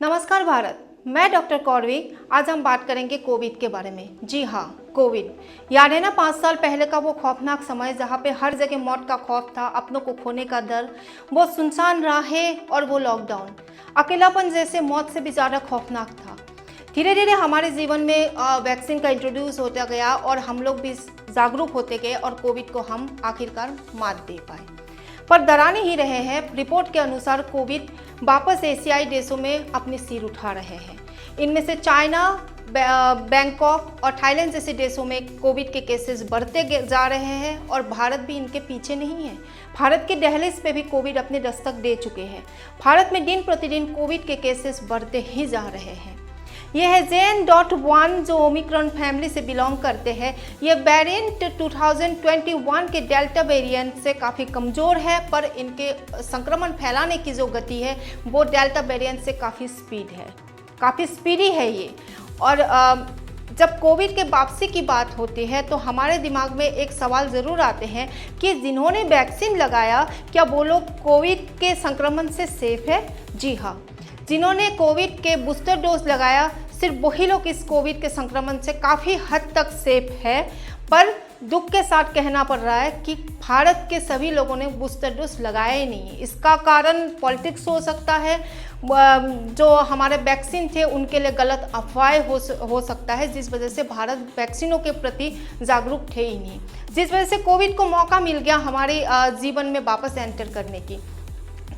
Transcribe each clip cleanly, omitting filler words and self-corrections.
नमस्कार भारत, मैं डॉक्टर कौरवी। आज हम बात करेंगे कोविड के बारे में। जी हाँ, कोविड याद है ना, 5 साल पहले का वो खौफनाक समय जहाँ पे हर जगह मौत का खौफ था, अपनों को खोने का डर, वो सुनसान राहें और वो लॉकडाउन, अकेलापन जैसे मौत से भी ज़्यादा खौफनाक था। धीरे धीरे हमारे जीवन में वैक्सीन का इंट्रोड्यूस होता गया और हम लोग भी जागरूक होते गए और कोविड को हम आखिरकार मात दे पाए। पर डराने ही रहे हैं। रिपोर्ट के अनुसार कोविड वापस एशियाई देशों में अपनी सिर उठा रहे हैं। इनमें से चाइना, बैंकॉक और थाईलैंड जैसे देशों में कोविड के केसेस बढ़ते जा रहे हैं और भारत भी इनके पीछे नहीं है। भारत के दहलीज पे भी कोविड अपने दस्तक दे चुके हैं। भारत में दिन प्रतिदिन कोविड के केसेस बढ़ते ही जा रहे हैं। यह है JN.1 जो ओमिक्रॉन फैमिली से बिलोंग करते हैं। ये वेरिएंट 2021 के डेल्टा वेरिएंट से काफ़ी कमज़ोर है, पर इनके संक्रमण फैलाने की जो गति है वो डेल्टा वेरिएंट से काफ़ी स्पीडी है ये। और जब कोविड के वापसी की बात होती है तो हमारे दिमाग में एक सवाल ज़रूर आते हैं कि जिन्होंने वैक्सीन लगाया क्या वो लोग कोविड के संक्रमण से सेफ है? जी हाँ, जिन्होंने कोविड के बूस्टर डोज लगाया सिर्फ वही लोग इस कोविड के संक्रमण से काफ़ी हद तक सेफ है। पर दुख के साथ कहना पड़ रहा है कि भारत के सभी लोगों ने बूस्टर डोज लगाया ही नहीं। इसका कारण पॉलिटिक्स हो सकता है, जो हमारे वैक्सीन थे उनके लिए गलत अफवाहें हो सकता है, जिस वजह से भारत वैक्सीनों के प्रति जागरूक थे ही नहीं, जिस वजह से कोविड को मौका मिल गया हमारे जीवन में वापस एंटर करने की।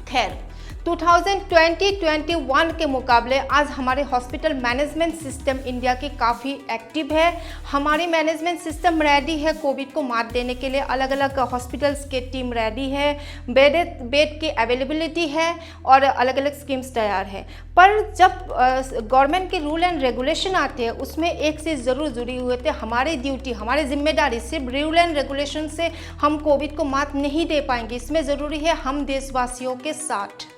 खैर, 2020-21 के मुकाबले आज हमारे हॉस्पिटल मैनेजमेंट सिस्टम इंडिया की काफ़ी एक्टिव है। हमारी मैनेजमेंट सिस्टम रेडी है कोविड को मात देने के लिए। अलग अलग हॉस्पिटल्स के टीम रेडी है, बेड की अवेलेबिलिटी है और अलग अलग स्कीम्स तैयार है। पर जब गवर्नमेंट के रूल एंड रेगुलेशन आते हैं उसमें एक चीज़ ज़रूर जुड़ी हुई है, हमारी ड्यूटी, हमारी जिम्मेदारी। सिर्फ रूल एंड रेगुलेशन से हम कोविड को मात नहीं दे पाएंगे। इसमें ज़रूरी है हम देशवासियों के साथ।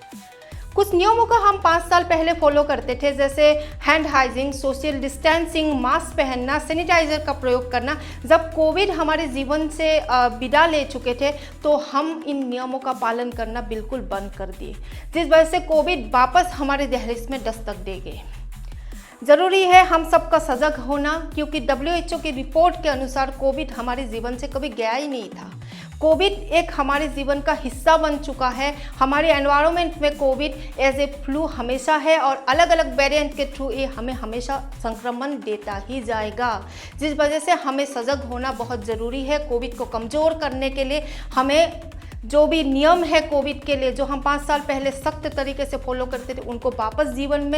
कुछ नियमों का हम 5 साल पहले फॉलो करते थे, जैसे hand hygiene, social distancing, mask पहनना, सैनिटाइजर का प्रयोग करना। जब कोविड हमारे जीवन से विदा ले चुके थे तो हम इन नियमों का पालन करना बिल्कुल बंद कर दिए, जिस वजह से कोविड वापस हमारे दहलीज में दस्तक दे गए। ज़रूरी है हम सबका सजग होना, क्योंकि WHO की रिपोर्ट के अनुसार कोविड हमारे जीवन से कभी गया ही नहीं था। कोविड एक हमारे जीवन का हिस्सा बन चुका है। हमारे एनवायरनमेंट में कोविड एज ए फ्लू हमेशा है और अलग अलग वेरिएंट के थ्रू ये हमें हमेशा संक्रमण देता ही जाएगा, जिस वजह से हमें सजग होना बहुत ज़रूरी है। कोविड को कमज़ोर करने के लिए हमें जो भी नियम है कोविड के लिए, जो हम 5 साल पहले सख्त तरीके से फॉलो करते थे, उनको वापस जीवन में